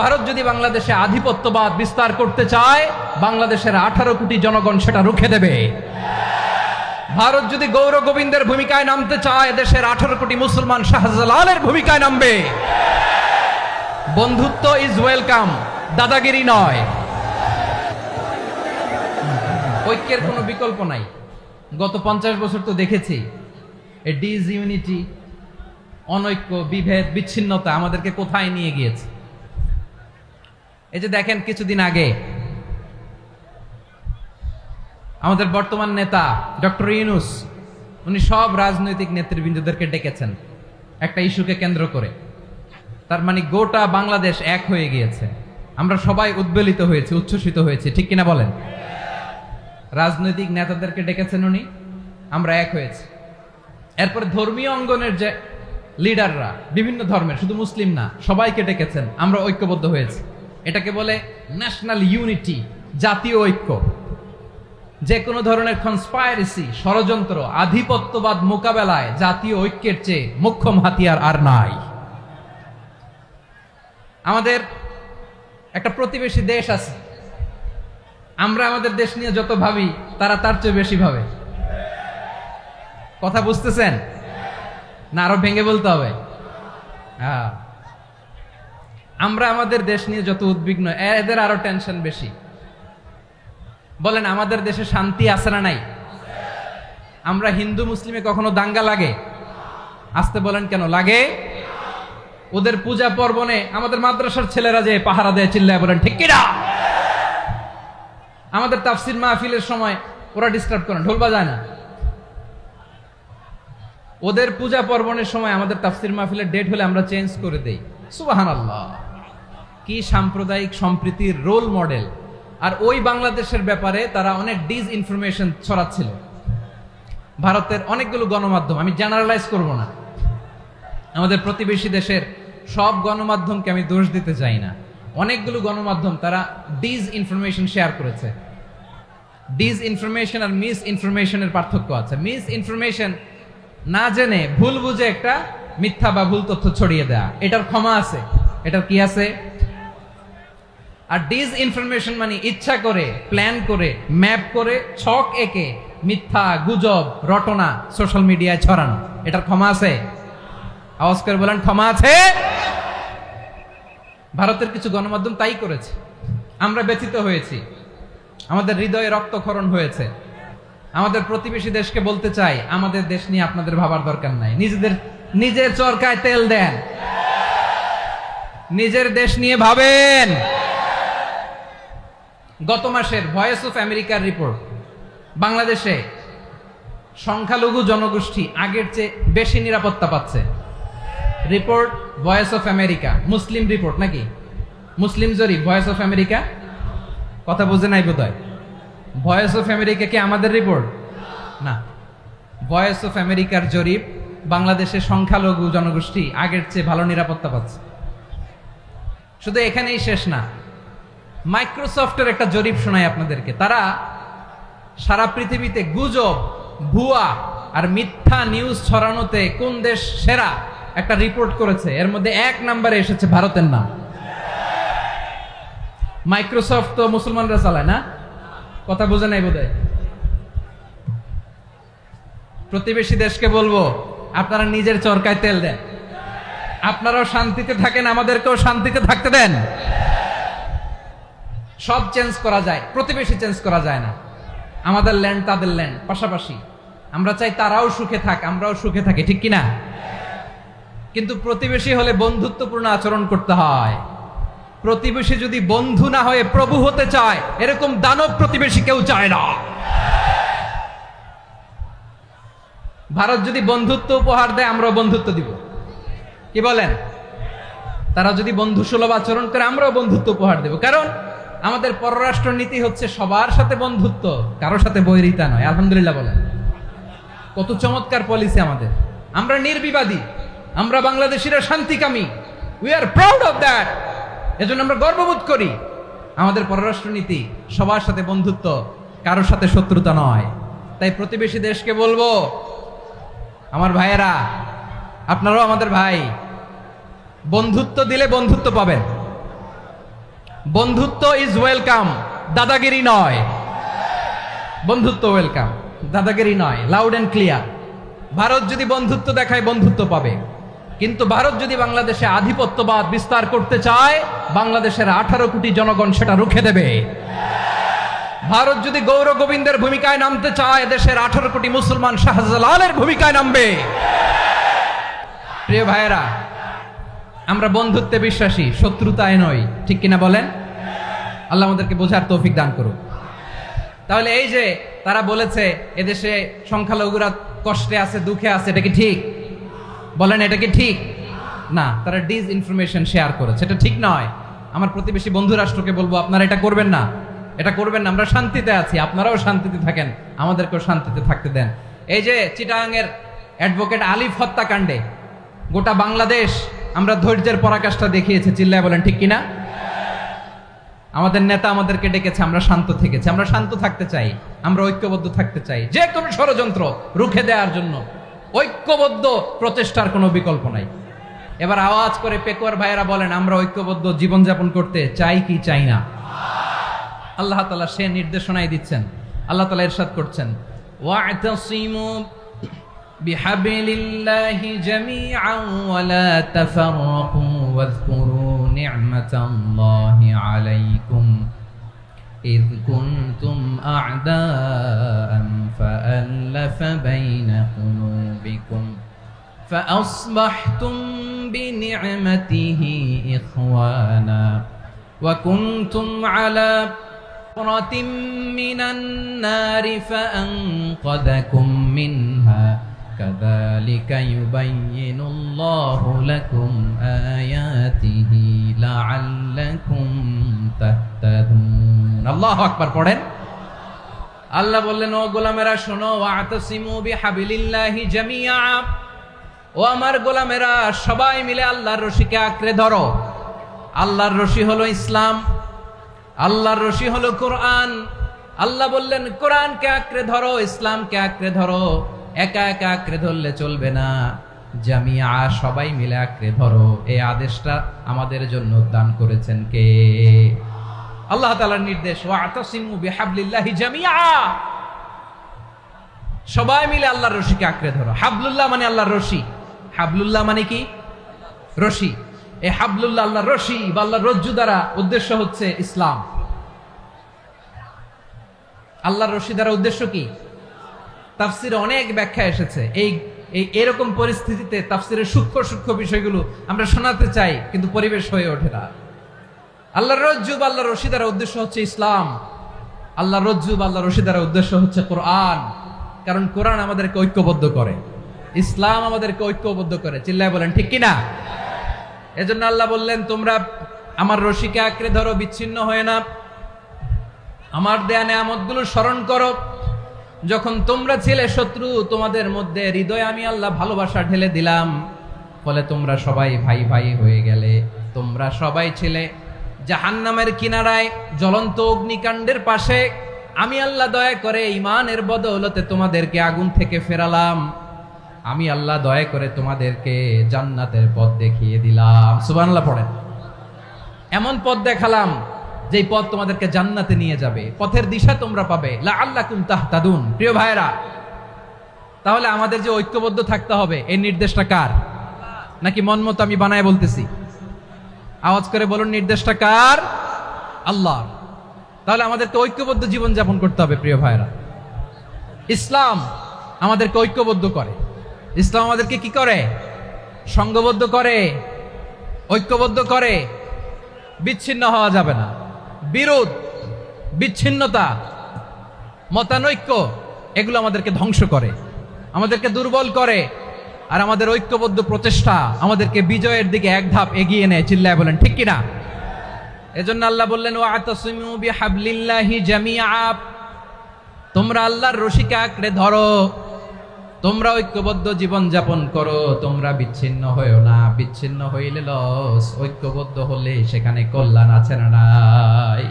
ভারত যদি বাংলাদেশে আধিপত্যবাদ বিস্তার করতে চায়, বাংলাদেশের 18 কোটি জনগণ সেটা রুখে দেবে। ভারত যদি গৌর গোবিন্দের ভূমিকায় নামতে চায়, দেশের 18 কোটি মুসলমান শাহজালালের ভূমিকায় নামবে। বন্ধুত্ব ইজ ওয়েলকাম, দাদাগিরি নয়। ঐক্যের কোনো বিকল্প নাই। গত 50 বছর তো দেখেছি এই ডিসইউনিটি, অনৈক্য, বিভেদ, বিচ্ছিন্নতা আমাদেরকে কোথায় নিয়ে গিয়েছে। এই যে দেখেন, কিছুদিন আগে আমাদের বর্তমান নেতা ডক্টর ইউনূস, উনি সব রাজনৈতিক নেতৃবৃন্দদেরকে ডেকেছেন একটা ইস্যুকে কেন্দ্র করে। তার মানে গোটা বাংলাদেশ এক হয়ে গিয়েছে। আমরা সবাই উদ্বেলিত হয়েছি, উচ্ছ্বসিত হয়েছি, ঠিক কিনা বলেন? রাজনৈতিক নেতাদেরকে ডেকেছেন উনি, আমরা এক হয়েছি। এরপরে ধর্মীয় অঙ্গনের যে লিডাররা, বিভিন্ন ধর্মের, শুধু মুসলিম না, সবাইকে ডেকেছেন, আমরা ঐক্যবদ্ধ হয়েছি। এটাকে বলে ন্যাশনাল ইউনিটি, জাতীয় ঐক্য। যে কোনো ধরনের কনস্পাইরেসি, ষড়যন্ত্র, আধিপত্যবাদ মোকাবেলায় জাতীয় ঐক্যের চেয়ে মোক্ষম হাতিয়ার আর নাই। আমাদের একটা প্রতিবেশী দেশ আছে, আমরা আমাদের দেশ নিয়ে যত ভাবি, তারা তার চেয়ে বেশি ভাবে। কথা বুঝতেছেন না? আরো ভেঙে বলতে হবে। আমরা আমাদের দেশ নিয়ে যত উদ্বিগ্ন, এদের আরো টেনশন বেশি। বলেন, আমাদের দেশে শান্তি আছে না নাই? আমরা হিন্দু মুসলিমে কখনো দাঙ্গা লাগে? আসতে বলেন, কেন লাগে? ওদের পূজা পর্বণে আমাদের মাদ্রাসার ছেলেরা যে পাহারা দেয়, চিল্লায় বলেন ঠিক কিনা? আমাদের তাফসির মাহফিলের সময় ওরা ডিস্টার্ব করেন, ঢোল বাজায় না। ওদের পূজা পর্বণের সময় আমাদের তাফসির মাহফিলের ডেট হলে আমরা চেঞ্জ করে দেই। সুবহানাল্লাহ! কি সাম্প্রদায়িক সম্প্রীতির রোল মডেল। আর ওই বাংলাদেশের ব্যাপারে তারা অনেক ডিসইনফরমেশন ছড়াচ্ছিল। ভারতের অনেকগুলো গণমাধ্যম, আমি জেনারেলাইজ করব না, আমাদের প্রতিবেশী দেশের সব গণমাধ্যমকে আমি দোষ দিতে চাই না। অনেকগুলো গণমাধ্যম তারা ডিসইনফরমেশন শেয়ার করেছে। ডিসইনফরমেশন আর মিস ইনফরমেশনের পার্থক্য আছে। মিস ইনফরমেশন না জেনে ভুল বুঝে একটা মিথ্যা বা ভুল তথ্য ছড়িয়ে দেয়া, এটার ক্ষমা আছে, এটার কি আছে? আর ডিসইনফরমেশন মানে ইচ্ছা করে, প্ল্যান করে, ম্যাপ করে, ছক এঁকে মিথ্যা, গুজব, রটনা সোশ্যাল মিডিয়ায় ছড়ানো, এটার ক্ষমা আছে? আওয়াজ করে বলেন, ক্ষমা আছে? ভারতের কিছু গণমাধ্যম তাই করেছে। আমরা ব্যথিত হয়েছি, আমাদের হৃদয়ে রক্তক্ষরণ হয়েছে। আমাদের প্রতিবেশী দেশকে বলতে চাই, আমাদের দেশ নিয়ে আপনাদের ভাবার দরকার নাই। নিজের চরকায় তেল দেন, নিজের দেশ নিয়ে ভাবেন। গত মাসের ভয়েস অফ আমেরিকার রিপোর্ট, বাংলাদেশে সংখ্যালঘু জনগোষ্ঠী আগের চেয়ে বেশি নিরাপত্তা পাচ্ছে। Report voice of America, Muslim report নাকি? মুসলিম জরিপ, ভয়েস অফ আমেরিকা। কথা বুঝে নাই বোধহয়। ভয়েস অফ আমেরিকা কি আমাদের রিপোর্ট? না, ভয়েস অফ আমেরিকার জরিপ, বাংলাদেশে সংখ্যালঘু জনগোষ্ঠী আগের চেয়ে ভালো নিরাপত্তা পাচ্ছে। শুধু এখানেই শেষ না, মাইক্রোসফটের একটা জরিপ শোনায় আপনাদেরকে। তারা সারা পৃথিবীতে গুজব, ভুয়া আর মিথ্যা নিউজ ছড়ানোতে কোন দেশ সেরা একটা রিপোর্ট করেছে। এর মধ্যে 1 নম্বরে এসেছে ভারতের নাম। মাইক্রোসফট তো মুসলমানরা চালায় না? কথা বোঝে নাই বোধহয়। প্রতিবেশী দেশকে বলবো, আপনারা নিজের চরকায় তেল দেন, আপনারাও শান্তিতে থাকেন, আমাদেরকেও শান্তিতে থাকতে দেন। সব চেঞ্জ করা যায়, প্রতিবেশী চেঞ্জ করা যায় না। আমাদের ল্যান্ড তাদের ল্যান্ড, পাশাপাশি। আমরা চাই তারাও সুখে থাক, আমরাও সুখে থাকি, ঠিক কিনা? কিন্তু প্রতিবেশী হলে বন্ধুত্বপূর্ণ আচরণ করতে হয়। প্রতিবেশী যদি বন্ধু না হয়ে প্রভু হতে চায়, এরকম দানব প্রতিবেশী কেউ চায় না। ভারত যদি বন্ধুত্ব উপহার দেয়, আমরাও বন্ধুত্ব দিব। কি বলেন? তারা যদি বন্ধু সুলভ আচরণ করে, আমরাও বন্ধুত্ব উপহার দেব। কারণ আমাদের পররাষ্ট্র নীতি হচ্ছে সবার সাথে বন্ধুত্ব, কারোর সাথে বৈরিতা নয়। আলহামদুলিল্লাহ বলেন, কত চমৎকার পলিসি আমাদের। আমরা নির্বিবাদী, আমরা বাংলাদেশিরা শান্তিকামী। We are proud of that. এজন্য আমরা গর্ববোধ করি। আমাদের পররাষ্ট্র নীতি সবার সাথে বন্ধুত্ব, কারোর সাথে শত্রুতা নয়। তাই প্রতিবেশী দেশকে বলবো, আমার ভাইয়েরা, আপনারাও আমাদের ভাই, বন্ধুত্ব দিলে বন্ধুত্ব পাবেন। বন্ধুত্ব ইজ ওয়েলকাম, দাদাগিরি নয়। বন্ধুত্ব ওয়েলকাম, দাদাগিরি নয়, লাউড এন্ড ক্লিয়ার। ভারত যদি বন্ধুত্ব দেখায় বন্ধুত্ব পাবে, কিন্তু ভারত যদি বাংলাদেশে আধিপত্যবাদ বিস্তার করতে চায়, বাংলাদেশের 18 কোটি জনগণ সেটা রুখে দেবে। ভারত যদি গৌর গোবিন্দের ভূমিকায় নামতে চায়, দেশের 18 কোটি মুসলমান শাহজালালের ভূমিকায় নামবে। প্রিয় ভাইয়েরা, আমরা বন্ধুত্বে বিশ্বাসী, শত্রুতায় নই, ঠিক কিনা বলেন? আল্লাহ আমাদেরকে বোঝার তৌফিক দান করুক। তাহলে এই যে তারা বলেছে এদেশে সংখ্যালঘুরা কষ্টে আছে, দুঃখে আছে, এটা কি ঠিক? বলেন, এটা কি ঠিক? না, তারা ডিস ইনফরমেশন শেয়ার করেছে, এটা ঠিক নয়। আমার প্রতিবেশী বন্ধু রাষ্ট্রকে বলবো, আপনারা এটা করবেন না, এটা করবেন না। আমরা শান্তিতে আছি, আপনারাও শান্তিতে থাকেন, আমাদেরকেও শান্তিতে থাকতে দেন। এই যে চিটাগাংয়ের অ্যাডভোকেট আলিফ হত্যাকাণ্ডে গোটা বাংলাদেশ আমরা ধৈর্যের পরাকাষ্ঠা দেখিয়েছে, চিল্লায় বলেন ঠিক কিনা? আমাদের নেতা আমাদেরকে ডেকেছে, আমরা শান্ত থেকেছি। আমরা শান্ত থাকতে চাই, আমরা ঐক্যবদ্ধ থাকতে চাই। যে কোনো ষড়যন্ত্র রুখে দেওয়ার জন্য ঐক্যবদ্ধ প্রচেষ্টার কোনো বিকল্প নাই। এবার আওয়াজ করে পেকুয়ার ভাইয়েরা বলেন, আমরা ঐক্যবদ্ধ জীবনযাপন করতে চাই কি চাই না? আল্লাহ তাআলা সে নির্দেশনাই দিচ্ছেন। আল্লাহ তাআলা ইরশাদ করছেন, ওয়া'তাসিমু বিহাবলিল্লাহি জামিআন ওয়া লা তাফাররাকু ওয়াযকুরু নি'মাতাল্লাহি আলাইকুম إذ كنتم أعداء فألف بين قلوبكم فأصبحتم بنعمته إخوانا وكنتم على حفرة من النار فأنقذكم منها كذلك يبين الله لكم آياته لعلكم تهتدون। আল্লাহু আকবার পড়েন। আল্লাহ বললেন, ও গোলামেরা শোনো, ওয়া'তাসিমু বিহাবলিল্লাহি জামিআ, ও আমার গোলামেরা সবাই মিলে আল্লাহর রশিকে আঁকড়ে ধরো। আল্লাহর রশি হলো ইসলাম, আল্লাহর রশি হলো কোরআন। আল্লাহ বললেন, কোরআনকে আঁকড়ে ধরো, ইসলামকে আঁকড়ে ধরো। একা একা আঁকড়ে ধরলে চলবে না, জামিআ সবাই মিলে আঁকড়ে ধরো। এই আদেশটা আমাদের জন্য দান করেছেন কে? আল্লাহ তাআলার নির্দেশ, ওয়া'তাসিমু বিহাবলিল্লাহি জামিআ, সবাই মিলে আল্লাহর রশিকে আঁকড়ে ধরো। হাবলুল্লাহ মানে আল্লাহর রশি। হাবলুল্লাহ মানে কি? রশি। এই হাবলুল্লাহ আল্লাহর রশি বা আল্লাহর রজ্জু দ্বারা উদ্দেশ্য হচ্ছে ইসলাম। আল্লাহর রশি দ্বারা উদ্দেশ্য কি? তাফসিরে অনেক ব্যাখ্যা এসেছে। এরকম পরিস্থিতিতে তাফসিরের সূক্ষ্ম সূক্ষ্ম বিষয়গুলো আমরা শোনাতে চাই, কিন্তু পরিবেশ হয়ে ওঠে না। আল্লাহর রজ্জু বা আল্লাহর রশি দ্বারা উদ্দেশ্য হচ্ছে ইসলাম। আল্লাহর রজ্জু বা আল্লাহর রশি দ্বারা উদ্দেশ্য হচ্ছে কোরআন। কারণ কোরআন আমাদেরকে ঐক্যবদ্ধ করে, ইসলাম আমাদেরকে ঐক্যবদ্ধ করে। চিল্লায় বলেন ঠিক কিনা? এজন্য আল্লাহ বললেন, তোমরা আমার রশিকে আঁকড়ে ধরো, বিচ্ছিন্ন হয়ে না। আমার দেয়া নেয়ামতগুলো স্মরণ করো। যখন তোমরা ছিলে শত্রু, তোমাদের মধ্যে হৃদয়ে আমি আল্লাহ ভালোবাসা ঢেলে দিলাম, ফলে তোমরা সবাই ভাই ভাই হয়ে গেলে। তোমরা সবাই ছিলে জাহান্নামের কিনারায়, জ্বলন্ত অগ্নিকাণ্ডের পাশে। আমি আল্লাহ দয়া করে ঈমানের বদৌলতে তোমাদেরকে আগুন থেকে ফেরালাম। আমি আল্লাহ দয়া করে তোমাদেরকে জান্নাতের পথ দেখিয়ে দিলাম। সুবহানাল্লাহ পড়েন। এমন পথ দেখালাম যেই পথ তোমাদেরকে জান্নাতে নিয়ে যাবে, পথের দিশা তোমরা পাবে। লাআল্লাকুম তাহতাদুন। প্রিয় ভাইরা, তাহলে আমাদের যে ঐক্যবদ্ধ থাকতে হবে, এই নির্দেশটা কার? নাকি মন মতো আমি বানায় বলতেছি? আওয়াজ করে বলুন, নির্দেশটা কার? আল্লাহ। তাহলে আমাদেরকে ঐক্যবদ্ধ জীবন যাপন করতে হবে। প্রিয় ভাইরা, ইসলাম আমাদেরকে ঐক্যবদ্ধ করে। ইসলাম আমাদেরকে কি করে? সংঘবদ্ধ করে, ঐক্যবদ্ধ করে। বিচ্ছিন্ন হওয়া যাবে না। বিরোধ, বিচ্ছিন্নতা, মতানৈক্য, এগুলো আমাদেরকে ধ্বংস করে, আমাদেরকে দুর্বল করে। আর আমাদের ঐক্যবদ্ধ প্রচেষ্টা আমাদেরকে বিজয়ের দিকে এক ধাপ এগিয়ে নেয়। চিল্লায় বলেন ঠিক কিনা? এজন্য আল্লাহ বললেন, ওয়া'তাসিমু বিহাবলিল্লাহি জামিআ, তোমরা আল্লাহর রশিকে আঁকড়ে ধরো, তোমরা ঐক্যবদ্ধ জীবন যাপন করো, তোমরা বিচ্ছিন্ন হয়েও না। বিচ্ছিন্ন হইলে লস, ঐক্যবদ্ধ হলে সেখানে কল্যাণ আছে না নাই?